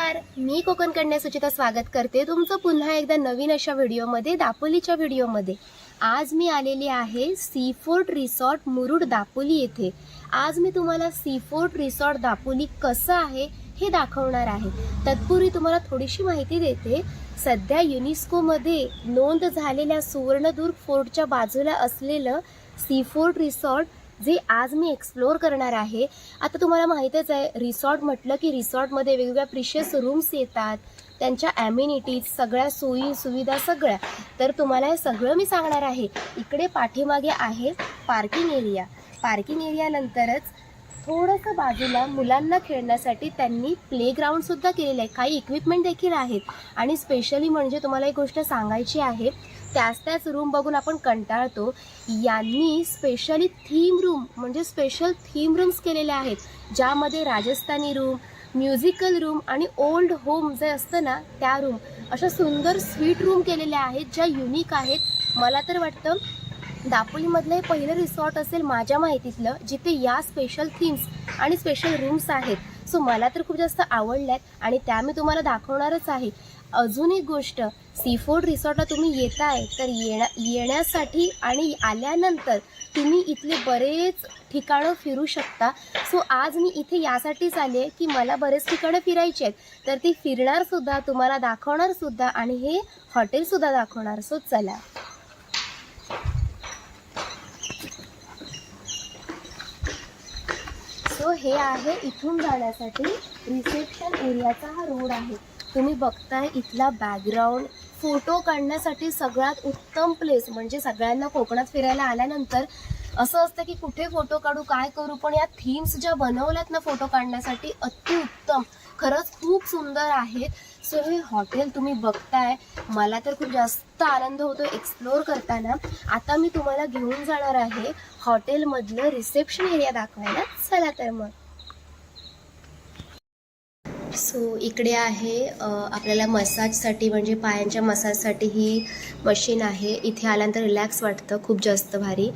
नमस्कार, मी कोकण कन्या सुचिता स्वागत करते तुमचं पुन्हा एकदा नवीन अशा व्हिडिओमध्ये, दापोलीच्या व्हिडिओमध्ये। आज मी आलेली आहे sea fort resort Murud Dapoli येथे। आज मी तुम्हाला सी फोर्ट रिसॉर्ट दापोली कसं आहे हे दाखवणार आहे। तत्पूर्वी तुम्हाला थोडीशी माहिती देते। सध्या युनेस्कोमध्ये नोंद झालेल्या सुवर्णदुर्ग फोर्टच्या बाजूला असलेलं सी फोर्ट रिसॉर्ट जे आज मी एक्सप्लोर करणार आहे। आता तुम्हाला माहितीच आहे, रिसॉर्ट म्हटलं की रिसॉर्टमध्ये वेगवेगळ्या प्रिशियस रूम्स येतात, त्यांच्या ॲम्युनिटीज, सगळ्या सोयी सुविधा सगळ्या। तर तुम्हाला हे सगळं मी सांगणार आहे। इकडे पाठीमागे आहे पार्किंग एरिया। पार्किंग एरियानंतरच थोडंसं बाजूला मुलांना खेळण्यासाठी त्यांनी प्लेग्राऊंडसुद्धा केलेलं आहे, काही इक्विपमेंट देखील आहेत। आणि स्पेशली म्हणजे तुम्हाला एक गोष्ट सांगायची आहे, त्याच रूम बघून आपण कंटाळतो। यांनी स्पेशली थीम रूम म्हणजे स्पेशल थीम रूम्स केलेले आहेत, ज्यामध्ये राजस्थानी रूम, म्युझिकल रूम आणि ओल्ड होम जे असतं ना त्या रूम, अशा सुंदर स्वीट रूम केलेल्या आहेत, ज्या युनिक आहेत। मला तर वाटतं दापोलीमधलं हे पहिलं रिसॉर्ट असेल माझ्या माहितीतलं जिथे या स्पेशल थीम्स आणि स्पेशल रूम्स आहेत। सो मला तर खूप जास्त आवडल्यात आणि त्या मी तुम्हाला दाखवणारच आहे। अजून एक गोष्ट, सी फोर्ट रिसॉर्टला तुम्ही येताय तर येण्यासाठी आणि आल्यानंतर तुम्ही इथले बरेच ठिकाणं फिरू शकता। सो आज मी इथे यासाठीच आले आहे की मला बरेच ठिकाणं फिरायची आहेत, तर ती फिरणारसुद्धा, तुम्हाला दाखवणारसुद्धा आणि हे हॉटेलसुद्धा दाखवणार। सो चला। सो हे आहे इथून जाण्यासाठी रिसेप्शन एरियाचा हा रोड आहे। तुम्ही बघताय इथला बॅकग्राऊंड, फोटो काढण्यासाठी सगळ्यात उत्तम प्लेस। म्हणजे सगळ्यांना कोकणात फिरायला आल्यानंतर असं असतं की कुठे फोटो काढू, काय करू, पण या थीम्स ज्या बनवल्यात ना फोटो काढण्यासाठी, अतिउत्तम, खरंच खूप सुंदर आहेत। सो हे हॉटेल तुम्ही बघताय, मला तर खूप जास्त आनंद होतो एक्सप्लोर करताना। आता मी तुम्हाला घेऊन जाणार आहे हॉटेलमधलं रिसेप्शन एरिया दाखवायला। चला तर मग। सो इकडे आहे आपल्याला मसाजसाठी, म्हणजे पायांच्या मसाजसाठी ही मशीन आहे। इथे आल्यानंतर रिलॅक्स वाटतं खूप जास्त भारी।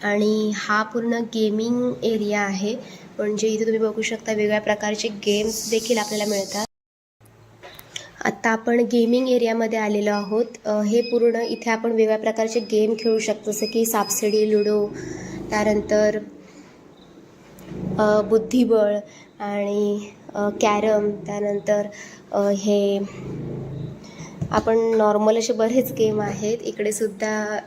आणि हा पूर्ण गेमिंग एरिया आहे, म्हणजे इथे तुम्ही बघू शकता वेगवेगळ्या प्रकारचे गेम्स देखील आपल्याला मिळतात। आत्ता आपण गेमिंग एरियामध्ये आलेलो आहोत। हे पूर्ण इथे आपण वेगवेगळ्या प्रकारचे गेम खेळू शकतो, जसं की सापशिडी, लुडो, त्यानंतर बुद्धिबळ आणि कॅरम, त्यानंतर हे आपण नॉर्मल असे बरेच गेम आहेत। इकडे सुद्धा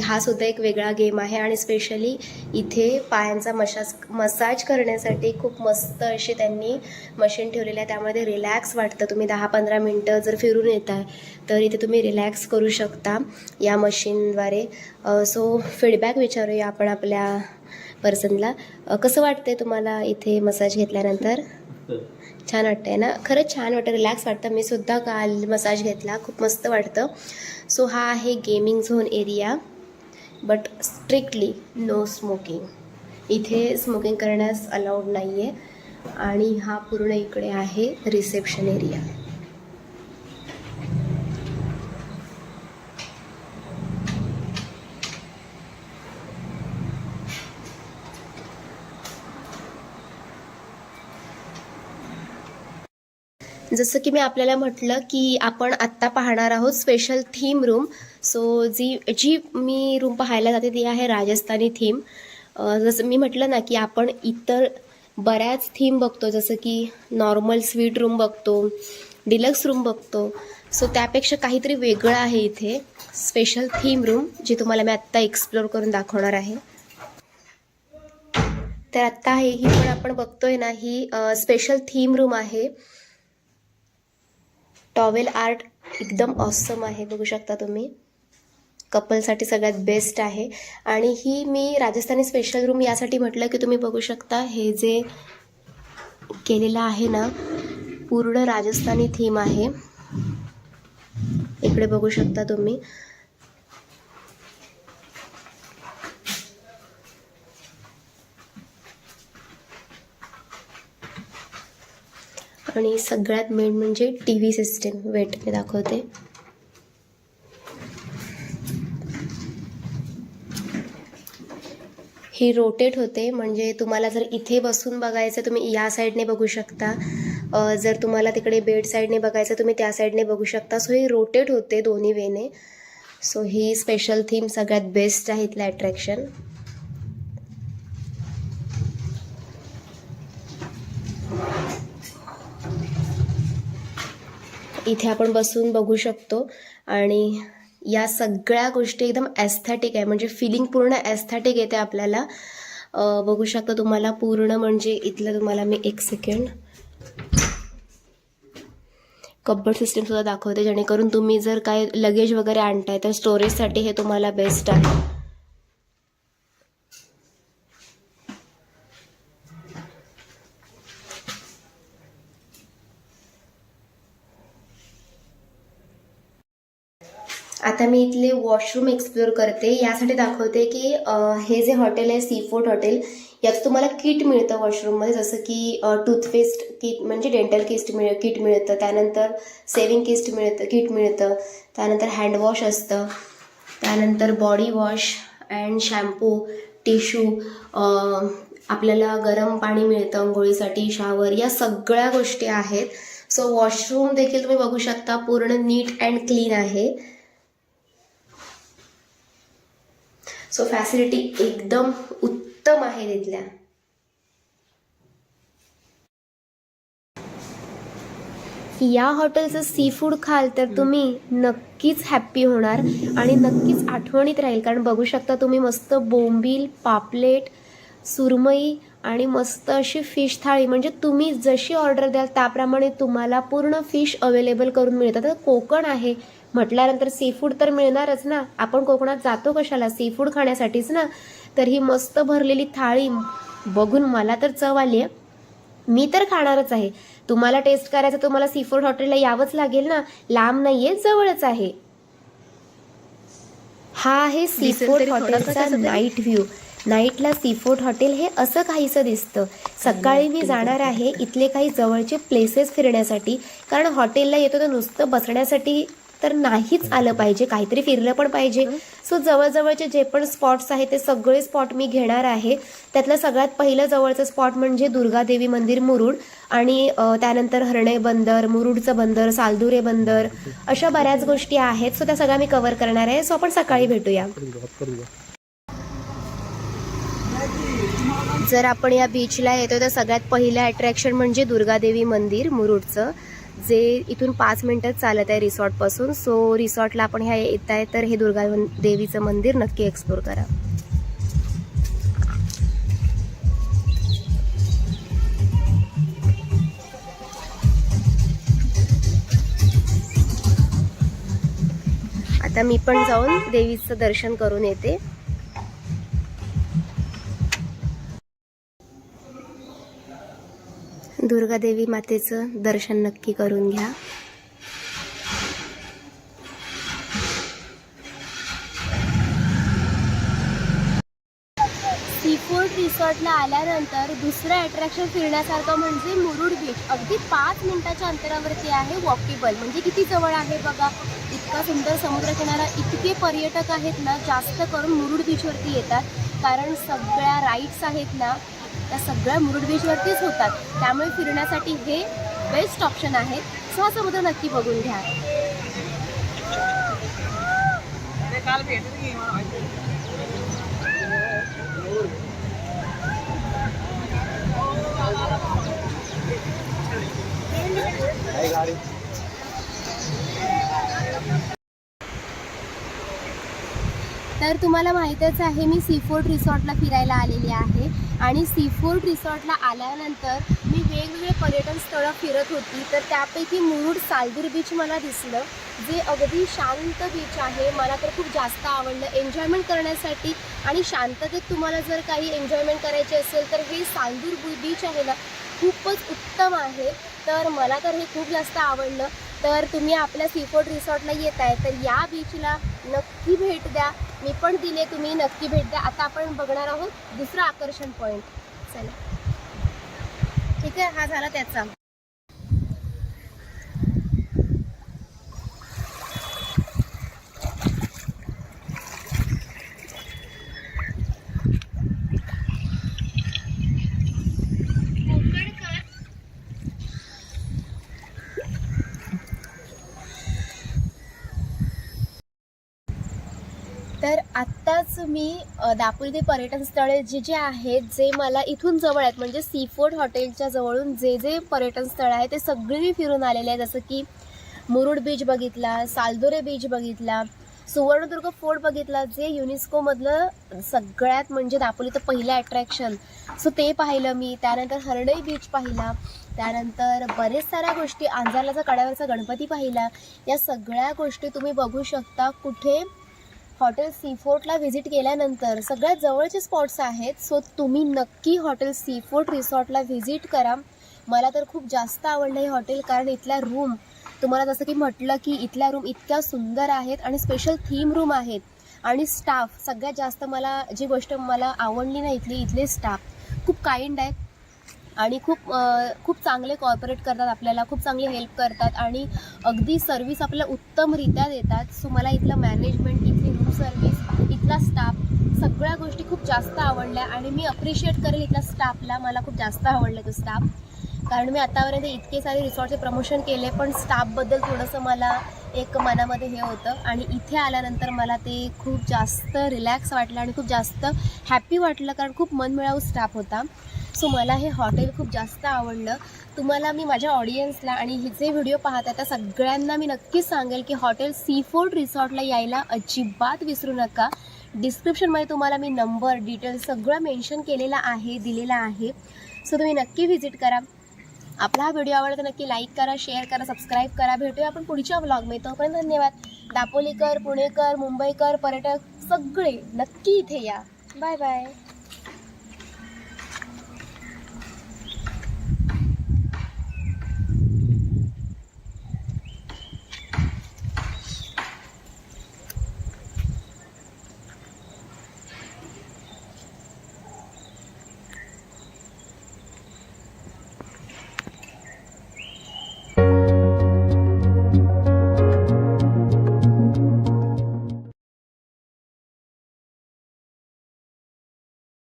हा सुद्धा एक वेगळा गेम आहे। आणि स्पेशली इथे पायांचा मसाज करण्यासाठी खूप मस्त अशी त्यांनी मशीन ठेवलेली आहे, त्यामध्ये रिलॅक्स वाटतं। तुम्ही 10-15 मिनटं जर फिरून येत आहे तर इथे तुम्ही रिलॅक्स करू शकता या मशीनद्वारे। सो फीडबॅक विचारूया आपण आपल्या पर्सनला, कसं वाटतंय तुम्हाला इथे मसाज घेतल्यानंतर? छान वाटतंय ना? खरंच छान वाटतं, रिलॅक्स वाटतं। मी सुद्धा काल मसाज घेतला, खूप मस्त वाटतं। सो हा आहे gaming zone area, but strictly no smoking, इथे स्मोकिंग करण्यास अलाउड नाही आहे। आणि हा पूर्ण इकडे आहे रिसेप्शन एरिया। जसं की मी आपल्याला म्हटलं की आपण आत्ता पाहणार आहोत स्पेशल थीम रूम। सो जी मी रूम पाहायला जाते ती आहे राजस्थानी थीम। जसं मी म्हटलं ना की आपण इतर बऱ्याच थीम बघतो, जसं की नॉर्मल स्वीट रूम बघतो, डिलक्स रूम बघतो। सो त्यापेक्षा काहीतरी वेगळं आहे इथे, स्पेशल थीम रूम, जी तुम्हाला मी आत्ता एक्सप्लोर करून दाखवणार आहे। तर आत्ता ही पण आपण बघतोय ना, ही स्पेशल थीम रूम आहे। टॉवेल आर्ट एकदम ऑसम आहे, बघू शकता तुम्ही, कपलसाठी सगळ्यात बेस्ट आहे। आणि ही मी राजस्थानी स्पेशल रूम यासाठी म्हटलं की तुम्ही बघू शकता हे जे केलेलं आहे ना, पूर्ण राजस्थानी थीम आहे। इकडे बघू शकता तुम्ही, आणि सगळ्यात मेन म्हणजे टीव्ही सिस्टीम। वेट मी दाखवते। ही रोटेट होते, म्हणजे तुम्हाला जर इथे बसून बघायचं तुम्ही या साईडने बघू शकता, जर तुम्हाला तिकडे बेड साईडने बघायचं तुम्ही त्या साईडने बघू शकता. सो ही रोटेट होते दोन्ही वेने. सो ही स्पेशल थीम सगळ्यात बेस्ट आहे इथलं अट्रॅक्शन. इथे आपण बसून बघू शकतो आणि या सगळ्या गोष्टी एकदम ॲस्थेटिक आहे, म्हणजे फिलिंग पूर्ण ॲस्थेटिक येते आपल्याला. बघू शकता तुम्हाला पूर्ण, म्हणजे इथलं तुम्हाला मी एक सेकंड कपबोर्ड सिस्टम सुद्धा दाखवते, जेणेकरून तुम्ही जर काय लगेज वगैरे आणताय तर स्टोरेजसाठी हे तुम्हाला बेस्ट आहे. आता मी इथले वॉशरूम एक्सप्लोर करते. यासाठी दाखवते की हे जे हॉटेल आहे सीफूड हॉटेल, याचं तुम्हाला किट मिळतं वॉशरूममध्ये, जसं की टूथपेस्ट किट म्हणजे डेंटल किट मिळतं, त्यानंतर सेविंग किट मिळतं, त्यानंतर हँडवॉश असतं, त्यानंतर body wash and shampoo, tissue, आपल्याला गरम पाणी मिळतं अंघोळीसाठी, शावर, या सगळ्या गोष्टी आहेत. सो वॉशरूम देखील तुम्ही बघू शकता पूर्ण नीट अँड क्लीन आहे. सो फॅसिलिटी एकदम उत्तम आहे तिथल्या. या हॉटेलचं सी फूड खाल तर तुम्ही नक्कीच हॅप्पी होणार आणि नक्कीच आठवणीत राहील. कारण बघू शकता तुम्ही मस्त बोंबील, पापलेट, सुरमई आणि मस्त अशी फिश थाळी, म्हणजे तुम्ही जशी ऑर्डर द्याल त्याप्रमाणे तुम्हाला पूर्ण फिश अवेलेबल करून मिळतात. तर कोकण आहे म्हटल्यानंतर सी फूड तर मिळणारच ना. आपण कोकणात जातो कशाला? सी फूड खाण्यासाठीच ना. तर ही मस्त भरलेली थाळी बघून मला तर चव आली आहे. मी तर खाणारच आहे. तुम्हाला टेस्ट करायचं तुम्हाला सी फूड हॉटेलला यावंच लागेल ना. लांब नाहीये, जवळच आहे. हा आहे सी फूड हॉटेलचा नाईट व्ह्यू. नाईटला सी फूड हॉटेल हे असं काहीसं दिसतं. सकाळी मी जाणार आहे इथले काही जवळचे प्लेसेस फिरण्यासाठी, कारण हॉटेलला येतो तर नुसतं बसण्यासाठी तर नाहीच आलं पाहिजे, काहीतरी फिरलं पण पाहिजे. सो जवळजवळचे जे पण स्पॉट्स आहेत ते सगळे स्पॉट मी घेणार आहे. त्यातलं सगळ्यात पहिलं जवळचं स्पॉट म्हणजे दुर्गादेवी मंदिर मुरुड, आणि त्यानंतर हर्णे बंदर, मुरुडचं बंदर, सालदुरे बंदर, अशा बऱ्याच गोष्टी आहेत. सो त्या सगळ्या मी कव्हर करणार आहे. सो आपण सकाळी भेटूया. जर आपण या बीचला येतो तर सगळ्यात पहिलं अट्रॅक्शन म्हणजे दुर्गादेवी मंदिर मुरुडचं, जे इथून 5 मिनिटं चालत आहे रिसॉर्टपासून. सो रिसॉर्टला आपण ह्या येत आहे तर हे दुर्गा देवीचं मंदिर नक्की एक्सप्लोर करा. आता मी पण जाऊन देवीचं दर्शन करून येते. दुर्गादेवी मातेचं दर्शन नक्की करून घ्या. सीफूड रिसॉर्टला आल्यानंतर दुसरं अट्रॅक्शन फिरण्यासारखं म्हणजे मुरुड बीच. अगदी 5 मिनिटाच्या अंतरावरती आहे, वॉकेबल, म्हणजे किती जवळ आहे बघा. इतका सुंदर समुद्रकिनारा. इतके पर्यटक आहेत ना, जास्त करून मुरुड बीचवरती येतात, कारण सगळ्या राईड्स आहेत ना त्या सगळ्या मुरुड बीचवरतीच होतात. त्यामुळे फिरण्यासाठी हे बेस्ट ऑप्शन आहे. सो हा समुद्र नक्की बघून घ्या. तर तुम्हाला माहीतच आहे मी सीफूड रिसॉर्टला फिरायला आलेली आहे, आणि सीफूड रिसॉर्टला आल्यानंतर मी वेगवेगळे पर्यटन स्थळं फिरत होती. तर त्यापैकी मुरुड सालदूर बीच मला दिसलं, जे अगदी शांत बीच आहे. मला तर खूप जास्त आवडलं एन्जॉयमेंट करण्यासाठी. आणि शांततेत तुम्हाला जर काही एन्जॉयमेंट करायची असेल तर हे सालदूर बीच आहे ना, खूपच उत्तम आहे. तर मला तर हे खूप जास्त आवडलं. तर तुम्ही आपल्या सीफूड रिसॉर्टला येत आहे तर या बीचला नक्की भेट द्या. मी पण दिले, तुम्ही नक्की भेट द्या. आता आपण बघणार आहोत दुसरं आकर्षण पॉईंट. चला, ठीक आहे, हा झाला त्याचा. तर आत्ताच मी दापोली पर्यटन स्थळे जे आहेत, जे मला इथून जवळ आहेत, म्हणजे सीफूड हॉटेलच्या जवळून जे पर्यटन स्थळ आहे ते सगळे मी फिरून आलेले आहे. जसं की मुरुड बीच बघितला, सालदोरे बीच बघितला, सुवर्णदुर्ग फोर्ट बघितला, जे युनेस्कोमधलं सगळ्यात म्हणजे दापोलीचं पहिलं अट्रॅक्शन, सो ते पाहिलं मी. त्यानंतर हरडई बीच पाहिला, त्यानंतर बरेच साऱ्या गोष्टी, अंजारलाचा कड्यावरचा गणपती पाहिला. या सगळ्या गोष्टी तुम्ही बघू शकता कुठे, हॉटेल सीफूडला व्हिजिट केल्यानंतर. सगळ्यात जवळचे स्पॉट्स आहेत, सो तुम्ही नक्की हॉटेल सीफूड रिसॉर्टला व्हिजिट करा. मला तर खूप जास्त आवडलं हे हॉटेल, कारण इथल्या रूम, तुम्हाला जसं की म्हटलं की इथल्या रूम इतक्या सुंदर आहेत आणि स्पेशल थीम रूम आहेत. आणि स्टाफ, सगळ्यात जास्त मला जी गोष्ट मला आवडली ना, इथले स्टाफ खूप काइंड आहेत आणि खूप चांगले कॉर्पोरेट करतात, आपल्याला खूप चांगली हेल्प करतात आणि अगदी सर्व्हिस आपल्याला उत्तमरित्या देतात. सो मला इथलं मॅनेजमेंट, इथली रूम सर्व्हिस, इथला स्टाफ, सगळ्या गोष्टी खूप जास्त आवडल्या आणि मी अप्रिशिएट करेल इथल्या स्टाफला. मला खूप जास्त आवडलं तो स्टाफ, कारण मी आतापर्यंत इतके सारे रिसॉर्टचे प्रमोशन केले, पण स्टाफबद्दल थोडंसं मला एक मनामध्ये हे होतं. आणि इथे आल्यानंतर मला ते खूप जास्त रिलॅक्स वाटलं आणि खूप जास्त हॅपी वाटलं, कारण खूप मनमिळावू स्टाफ होता. सो मला हे हॉटेल खूप जास्त आवडलं. तुम्हाला मी, माझ्या ऑडियन्सला आणि हे जे व्हिडिओ पाहत आहे त्या सगळ्यांना मी नक्कीच सांगेल की हॉटेल सीफूड रिसॉर्टला यायला अजिबात विसरू नका. डिस्क्रिप्शनमध्ये तुम्हाला मी नंबर, डिटेल्स सगळं मेन्शन केलेलं आहे, दिलेलं आहे. सो तुम्ही नक्की व्हिजिट करा. आपला हा व्हिडिओ आवडला तर नक्की लाईक करा, शेअर करा, सबस्क्राईब करा. भेटूया आपण पुढच्या व्लॉगमध्ये. तोपर्यंत धन्यवाद. दापोलीकर, पुणेकर, मुंबईकर, पर्यटक सगळे नक्की इथे या. Bye bye.